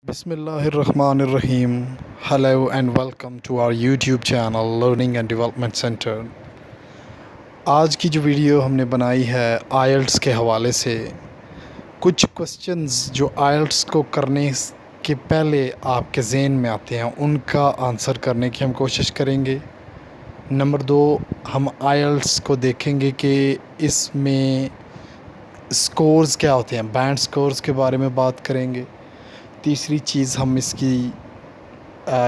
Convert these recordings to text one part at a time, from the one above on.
Bismillahirrahmanirrahim. Hello and welcome to our YouTube channel Learning and Development Center. آج کی جو video ہم نے بنائی ہے آئلٹس کے حوالے سے کچھ کوسچنز جو آئلٹس کو کرنے کے پہلے آپ کے ذہن میں آتے ہیں ان کا آنسر کرنے کی ہم کوشش کریں گے. نمبر 2 ہم آئلٹس کو دیکھیں گے کہ اس میں سکورز کیا ہوتے ہیں، بینڈ سکورز کے بارے میں بات کریں گے. تیسری چیز ہم اس کی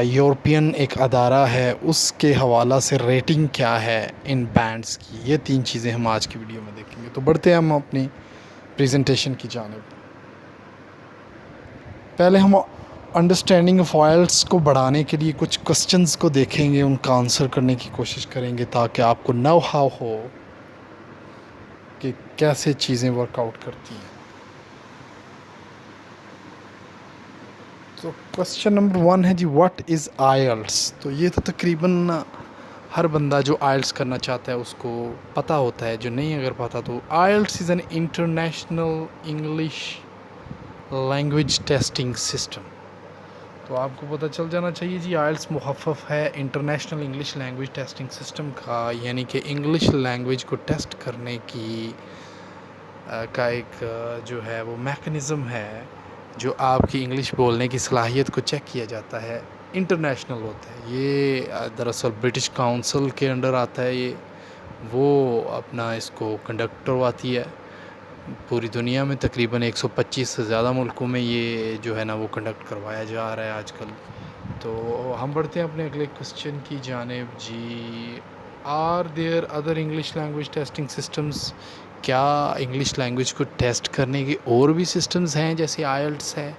یورپین ایک ادارہ ہے اس کے حوالہ سے ریٹنگ کیا ہے ان بینڈز کی. یہ 3 چیزیں ہم آج کی ویڈیو میں دیکھیں گے. تو بڑھتے ہیں ہم اپنی پریزنٹیشن کی جانب. پہلے ہم انڈرسٹینڈنگ آف آئلٹس کو بڑھانے کے لیے کچھ کوسچنز کو دیکھیں گے، ان کا آنسر کرنے کی کوشش کریں گے تاکہ آپ کو نو ہاؤ ہو کہ کیسے چیزیں ورک آؤٹ کرتی ہیں. تو کوسچن نمبر 1 ہے جی واٹ از آئلٹس. تو یہ تو تقریباً ہر بندہ جو آئلٹس کرنا چاہتا ہے اس کو پتہ ہوتا ہے، جو نہیں اگر پتہ تو IELTS is an international English language testing system. تو آپ کو پتہ چل جانا چاہیے جی آئلٹس مخفف ہے international English language testing system کا، یعنی کہ انگلش لینگویج کو ٹیسٹ کرنے کی کا ایک جو ہے وہ میکنزم ہے جو آپ کی انگلش بولنے کی صلاحیت کو چیک کیا جاتا ہے. انٹرنیشنل ہوتا ہے یہ، دراصل برٹش کاؤنسل کے انڈر آتا ہے یہ، وہ اپنا اس کو کنڈکٹ کرواتی ہے. پوری دنیا میں تقریباً 125 سے زیادہ ملکوں میں یہ جو ہے نا وہ کنڈکٹ کروایا جا رہا ہے آج کل. تو ہم بڑھتے ہیں اپنے اگلے کوسچن کی جانب. جی are there other English language testing systems. کیا انگلش لینگویج کو ٹیسٹ کرنے کے اور بھی سسٹمز ہیں جیسے آئلٹس ہے؟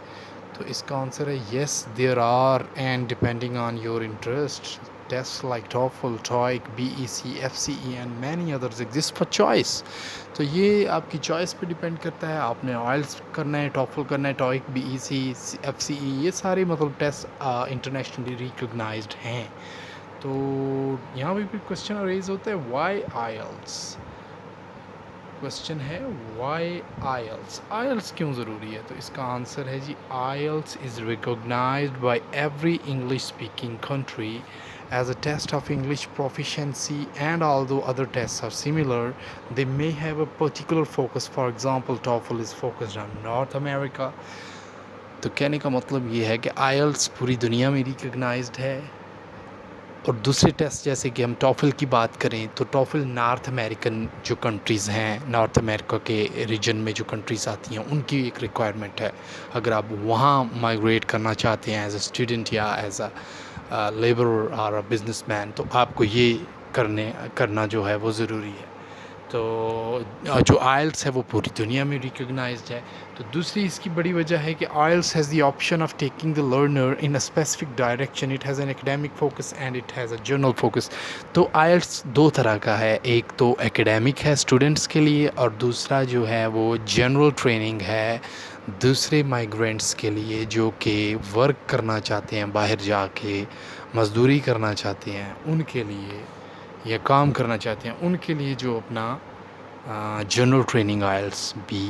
تو اس کا آنسر ہے yes there are and depending on your interest test like TOEFL, TOEIC, BEC، FCE and many others exist for choice. تو یہ آپ کی چوائس پہ ڈیپینڈ کرتا ہے، آپ نے آئلٹس کرنا ہے، ٹوفل کرنا ہے، ٹوئک، BEC، FCE، یہ سارے مطلب ٹیسٹ انٹرنیشنلی ریکگنائزڈ ہیں. تو یہاں بھی کوسچن ریز ہوتا ہے وائی آئلٹس. کوسچن ہے وائی آئلٹس، آئلٹس کیوں ضروری ہے؟ تو اس کا آنسر ہے جی IELTS is recognised by every English speaking country as a test of English proficiency, and although other tests are similar, they may have a particular focus. For example, TOEFL is focused on North America. تو کہنے کا مطلب یہ ہے کہ آئلٹس پوری دنیا میں ریکگنائزڈ ہے، اور دوسرے ٹیسٹ جیسے کہ ہم ٹوفل کی بات کریں تو ٹوفل نارتھ امریکن جو کنٹریز ہیں، نارتھ امریکا کے ریجن میں جو کنٹریز آتی ہیں ان کی ایک ریکوائرمنٹ ہے. اگر آپ وہاں مائگریٹ کرنا چاہتے ہیں ایز اے اسٹوڈنٹ یا ایز اے لیبرر اور بزنس مین تو آپ کو یہ کرنا جو ہے وہ ضروری ہے. تو جو آئلٹس ہے وہ پوری دنیا میں ریکگنائزڈ ہے. تو دوسری اس کی بڑی وجہ ہے کہ IELTS has the option of taking the learner in a specific direction. It has an academic focus and it has a general focus. تو آئلٹس 2 طرح کا ہے، ایک تو ایکڈیمک ہے اسٹوڈنٹس کے لیے، اور دوسرا جو ہے وہ جنرل ٹریننگ ہے دوسرے مائیگرینٹس کے لیے جو کہ ورک کرنا چاہتے ہیں، باہر جا کے مزدوری کرنا چاہتے ہیں ان کے لیے، یا کام کرنا چاہتے ہیں ان کے لیے جو اپنا جنرل ٹریننگ آئلٹس بھی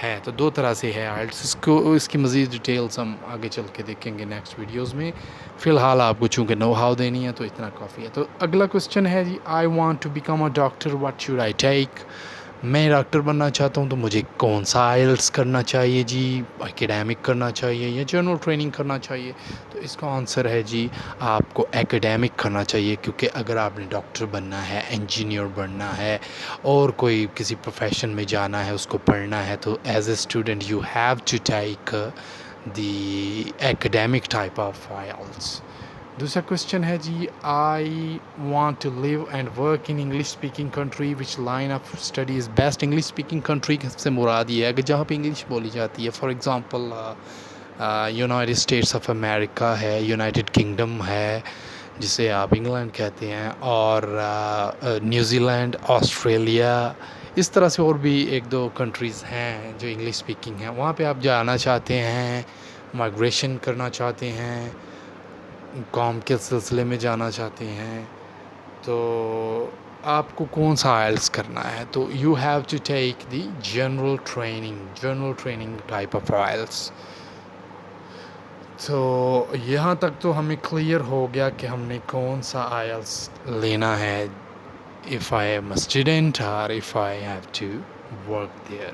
ہے. تو 2 طرح سے ہے آئلٹس. اس کی مزید ڈیٹیلز ہم آگے چل کے دیکھیں گے نیکسٹ ویڈیوز میں. فی الحال آپ کو چونکہ نو ہاؤ دینی ہے تو اتنا کافی ہے. تو اگلا کوسچن ہے جی I want to become a doctor, what should I take. میں ڈاکٹر بننا چاہتا ہوں تو مجھے کون سا آئلٹس کرنا چاہیے جی؟ ایکڈیمک کرنا چاہیے یا جنرل ٹریننگ کرنا چاہیے؟ تو اس کا آنسر ہے جی آپ کو ایکڈیمک کرنا چاہیے، کیونکہ اگر آپ نے ڈاکٹر بننا ہے، انجینئر بننا ہے اور کوئی کسی پروفیشن میں جانا ہے، اس کو پڑھنا ہے، تو as a student you have to take the academic type of IELTS. دوسرا کوسچن ہے جی I want to live and work in English speaking country which line of study is best. English speaking country سے مراد یہ ہے کہ جہاں پہ انگلش بولی جاتی ہے. For example United States of America ہے، یونائٹڈ کنگڈم ہے جسے آپ انگلینڈ کہتے ہیں، اور نیوزی لینڈ، آسٹریلیا، اس طرح سے اور بھی 1-2 کنٹریز ہیں جو انگلش اسپیکنگ ہیں. وہاں پہ آپ جانا چاہتے ہیں، مائگریشن کرنا چاہتے ہیں، کام کے سلسلے میں جانا چاہتے ہیں، تو آپ کو کون سا آئلٹس کرنا ہے؟ تو you have to take the general training type of IELTS. تو یہاں تک تو ہمیں کلیئر ہو گیا کہ ہم نے کون سا آئلس لینا ہے if I am a student or if I have to work there.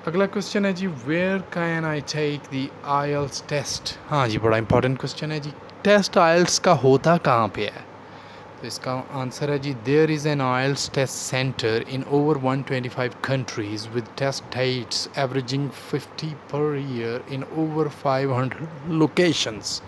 اگلا کوشچن ہے جی where can I take the IELTS test. ہاں جی بڑا امپورٹنٹ کوشچن ہے جی. ٹیسٹ آئلس کا ہوتا کہاں پہ ہے؟ تو اس کا آنسر ہے جی there is an IELTS test center in over 125 countries with test dates averaging 50 per year in over 500 locations.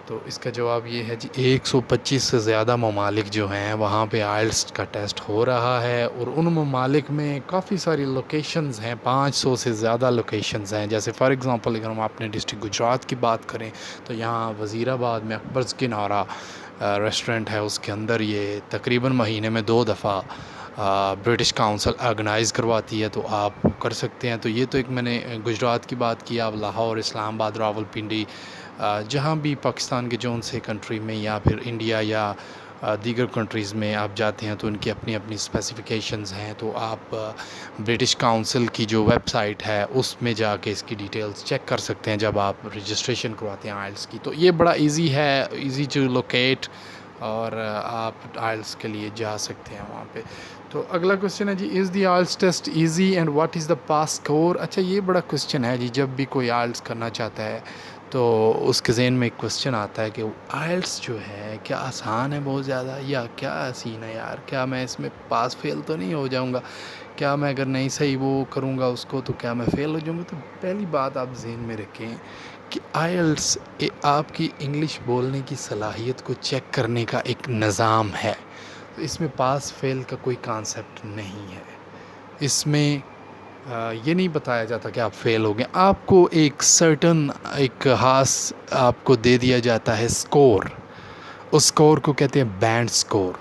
تو اس کا جواب یہ ہے جی 125 سے زیادہ ممالک جو ہیں وہاں پہ آئلس کا ٹیسٹ ہو رہا ہے، اور ان ممالک میں کافی ساری لوکیشنز ہیں، 500 سے زیادہ لوکیشنز ہیں. جیسے فار ایگزامپل اگر ہم اپنے ڈسٹرکٹ گجرات کی بات کریں تو یہاں وزیر آباد میں اکبرز کنارہ ریسٹورنٹ ہے، اس کے اندر یہ تقریباً مہینے میں 2 دفعہ برٹش کاؤنسل آرگنائز کرواتی ہے، تو آپ کر سکتے ہیں. تو یہ تو ایک میں نے گجرات کی بات کی. آپ لاہور، اسلام آباد، راول پنڈی، جہاں بھی پاکستان کے جون سے کنٹری میں یا پھر انڈیا یا دیگر کنٹریز میں آپ جاتے ہیں تو ان کی اپنی اپنی اسپیسیفیکیشنز ہیں. تو آپ برٹش کاؤنسل کی جو ویب سائٹ ہے اس میں جا کے اس کی ڈیٹیلز چیک کر سکتے ہیں جب آپ رجسٹریشن کرواتے ہیں آئلس کی. تو یہ بڑا ایزی ہے، ایزی ٹو لوکیٹ، اور آپ آئلس کے لیے جا سکتے ہیں وہاں پہ. تو اگلا کوشچن ہے جی is the IELTS test easy and what is the pass score. اچھا یہ بڑا کوشچن ہے جی. جب بھی کوئی آئلس کرنا چاہتا ہے تو اس کے ذہن میں ایک کوشچن آتا ہے کہ آئلس جو ہے کیا آسان ہے بہت زیادہ، یا کیا سین ہے یار، کیا میں اس میں پاس فیل تو نہیں ہو جاؤں گا، کیا میں اگر نہیں صحیح وہ کروں گا اس کو تو کیا میں فیل ہو جاؤں گا. تو پہلی بات آپ ذہن میں رکھیں کہ آئلس آپ کی انگلش بولنے کی صلاحیت کو چیک کرنے کا ایک نظام ہے. تو اس میں پاس فیل کا کوئی کانسیپٹ نہیں ہے. اس میں یہ نہیں بتایا جاتا کہ آپ فیل ہو گئے. آپ کو ایک سرٹن ایک خاص آپ کو دے دیا جاتا ہے اسکور. اس اسکور کو کہتے ہیں بینڈ اسکور.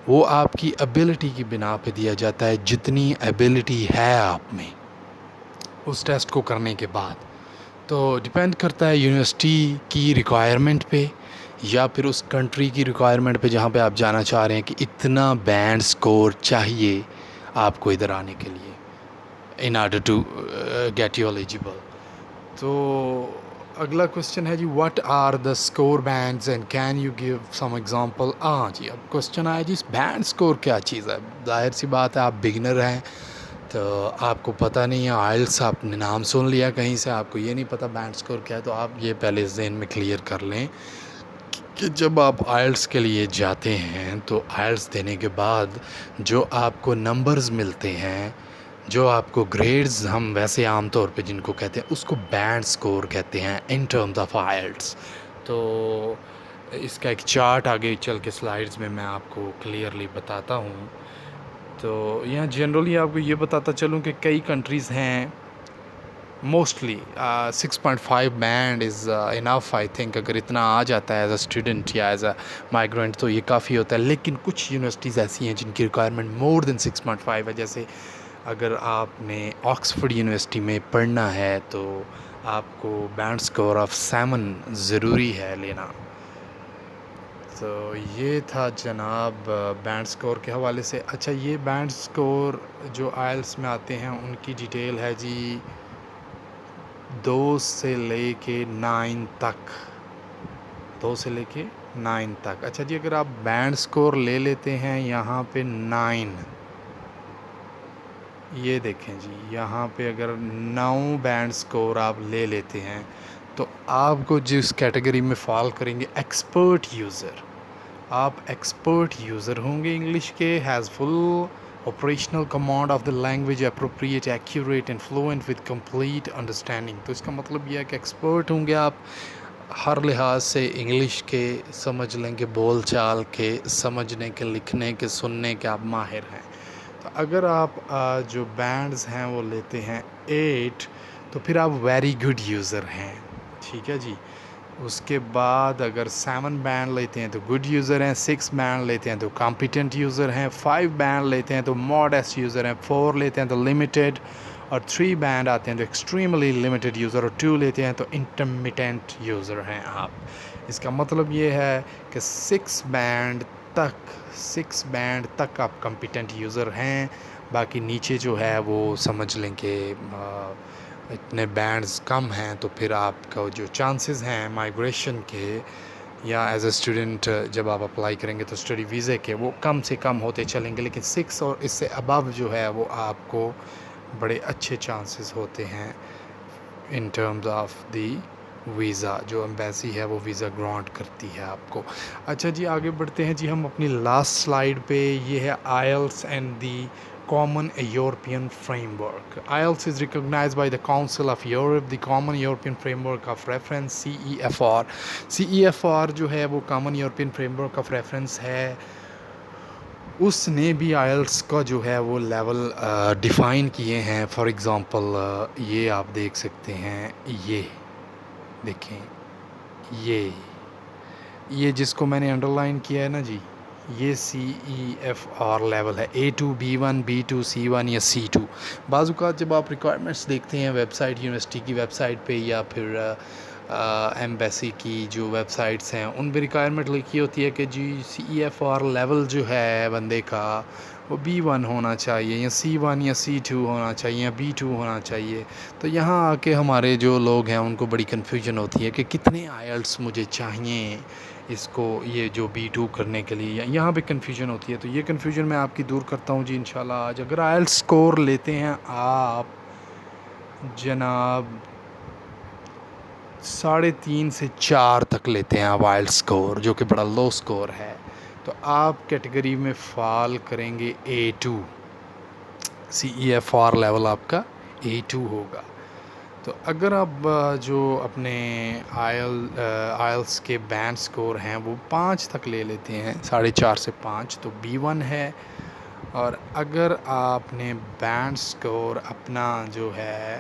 وہ آپ کی ایبلٹی کی بنا پہ دیا جاتا ہے، جتنی ایبلٹی ہے آپ میں اس ٹیسٹ کو کرنے کے بعد. تو ڈیپینڈ کرتا ہے یونیورسٹی کی ریکوائرمنٹ پہ یا پھر اس کنٹری کی ریکوائرمنٹ پہ جہاں پہ آپ جانا چاہ رہے ہیں کہ اتنا بینڈ اسکور چاہیے آپ کو ادھر آنے کے لیے in order to get you eligible. تو اگلا کوشچن ہے جی what are the score bands and can you give some example. جی اب کوشچن آیا جی بینڈ اسکور کیا چیز ہے. ظاہر سی بات ہے آپ بگنر ہیں تو آپ کو پتہ نہیں ہے. آئلس آپ نے نام سن لیا کہیں سے، آپ کو یہ نہیں پتہ بینڈ اسکور کیا ہے. تو آپ یہ پہلے ذہن میں کلیئر کر لیں کہ جب آپ آئلس کے لیے جاتے ہیں تو آئلس دینے کے بعد جو آپ کو نمبرز ملتے ہیں، جو آپ کو گریڈز ہم ویسے عام طور پہ جن کو کہتے ہیں اس کو بینڈ سکور کہتے ہیں ان ٹرمز آف آئلٹس. تو اس کا ایک چارٹ آگے چل کے سلائڈز میں آپ کو کلیئرلی بتاتا ہوں. تو یہاں جنرلی آپ کو یہ بتاتا چلوں کہ کئی کنٹریز ہیں mostly 6.5 band is enough. I think اگر اتنا آ جاتا ہے ایز اے اسٹوڈنٹ یا ایز اے مائیگرینٹ تو یہ کافی ہوتا ہے. لیکن کچھ یونیورسٹیز ایسی ہیں جن کی ریکوائرمنٹ مور دین 6.5 ہے. جیسے اگر آپ نے آکسفورڈ یونیورسٹی میں پڑھنا ہے تو آپ کو بینڈ اسکور آف 7 ضروری ہے لینا. تو یہ تھا جناب بینڈ اسکور کے حوالے سے. اچھا یہ بینڈ اسکور جو آئلس میں آتے ہیں ان کی ڈیٹیل ہے جی 2 سے لے کے 9 تک. 2 سے لے کے 9 تک. اچھا جی اگر آپ بینڈ اسکور لے لیتے ہیں یہاں پہ 9، یہ دیکھیں جی یہاں پہ اگر 9 بینڈ اسکور آپ لے لیتے ہیں تو آپ کو جس کیٹیگری میں فال کریں گے ایکسپرٹ یوزر. آپ ایکسپرٹ یوزر ہوں گے انگلش کے. Has full operational command of the language, appropriate, accurate and fluent with complete understanding. تو اس کا مطلب یہ ہے کہ ایکسپرٹ ہوں گے آپ ہر لحاظ سے انگلش کے. سمجھ لیں کہ بول چال کے، سمجھنے کے، لکھنے کے، سننے کے آپ ماہر ہیں. تو اگر آپ جو بینڈز ہیں وہ لیتے ہیں 8 تو پھر آپ ویری گڈ یوزر ہیں. ٹھیک ہے جی. اس کے بعد اگر 7 بینڈ لیتے ہیں تو گڈ یوزر ہیں، 6 بینڈ لیتے ہیں تو کمپیٹنٹ یوزر ہیں، 5 بینڈ لیتے ہیں تو موڈسٹ یوزر ہیں، 4 لیتے ہیں تو لمیٹڈ، اور 3 بینڈ آتے ہیں تو ایکسٹریملی لمیٹڈ یوزر، اور 2 لیتے ہیں تو انٹرمیٹنٹ یوزر ہیں آپ. اس کا مطلب یہ ہے کہ 6 بینڈ تک آپ کمپیٹنٹ یوزر ہیں. باقی نیچے جو ہے وہ سمجھ لیں کہ اتنے بینڈز کم ہیں تو پھر آپ کا جو چانسز ہیں مائیگریشن کے یا ایز اے اسٹوڈنٹ جب آپ اپلائی کریں گے تو اسٹڈی ویزے کے وہ کم سے کم ہوتے چلیں گے، لیکن 6 اور اس سے ابو جو ہے وہ آپ کو بڑے اچھے چانسز ہوتے ہیں in terms of the visa, جو ایمبیسی ہے وہ ویزا گرانٹ کرتی ہے آپ کو۔ اچھا جی آگے بڑھتے ہیں جی ہم اپنی لاسٹ سلائیڈ پہ، یہ ہے IELTS and the Common European Framework. IELTS is recognized by the Council of Europe, the Common European Framework of Reference CEFR. CEFR جو ہے وہ Common European Framework of Reference ہے، اس نے بھی آئلس کا جو ہے وہ لیول ڈیفائن کیے ہیں۔ فار ایگزامپل یہ آپ دیکھ سکتے ہیں، یہ دیکھیں، یہ جس کو میں نے انڈر لائن کیا ہے نا جی، یہ CEFR لیول ہے A2 B1 B2 C1 یا C2۔ بعض اوقات جب آپ ریکوائرمنٹس دیکھتے ہیں ویب سائٹ، یونیورسٹی کی ویب سائٹ پہ یا پھر ایمبیسی کی جو ویب سائٹس ہیں ان پہ ریکوائرمنٹ لکھی ہوتی ہے کہ جی CEFR لیول جو ہے بندے کا وہ B1 ہونا چاہیے یا C1 یا C2 ہونا چاہیے یا B2 ہونا چاہیے۔ تو یہاں آ کے ہمارے جو لوگ ہیں ان کو بڑی کنفیوژن ہوتی ہے کہ کتنے آئلٹس مجھے چاہیے اس کو، یہ جو B2 کرنے کے لیے یہاں پہ کنفیوژن ہوتی ہے۔ تو یہ کنفیوژن میں آپ کی دور کرتا ہوں جی انشاءاللہ آج۔ اگر آئلٹس سکور لیتے ہیں آپ جناب 3.5 سے 4 تک لیتے ہیں آپ آئلٹس سکور، جو کہ بڑا لو سکور ہے، تو آپ کیٹیگری میں فال کریں گے A2۔ CEFR لیول آپ کا A2 ہوگا۔ تو اگر آپ جو اپنے آئلس کے بینڈ سکور ہیں وہ 5 تک لے لیتے ہیں، 4.5 سے 5، تو B1 ہے۔ اور اگر آپ نے بینڈ سکور اپنا جو ہے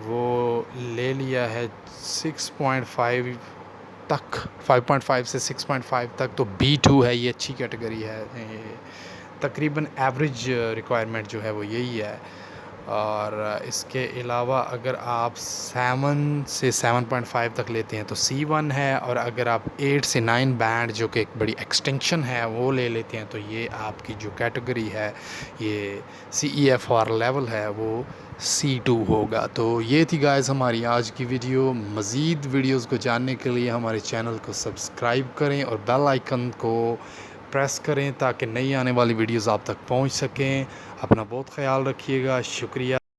وہ لے لیا ہے 6.5 تک، 5.5 سے 6.5 تک، تو B2 ہے، یہ اچھی کیٹیگری ہے۔ تقریباً ایوریج ریکوائرمنٹ جو ہے وہ یہی ہے۔ اور اس کے علاوہ اگر آپ 7 سے 7.5 تک لیتے ہیں تو C1 ہے، اور اگر آپ 8 سے 9 بینڈ جو کہ ایک بڑی ایکسٹینشن ہے وہ لے لیتے ہیں تو یہ آپ کی جو کیٹیگری ہے، یہ CEFR لیول ہے وہ C2 ہوگا۔ تو یہ تھی گائز ہماری آج کی ویڈیو۔ مزید ویڈیوز کو جاننے کے لیے ہمارے چینل کو سبسکرائب کریں اور بیل آئیکن کو پریس کریں تاکہ نئی آنے والی ویڈیوز آپ تک پہنچ سکیں۔ اپنا بہت خیال رکھیے گا، شکریہ۔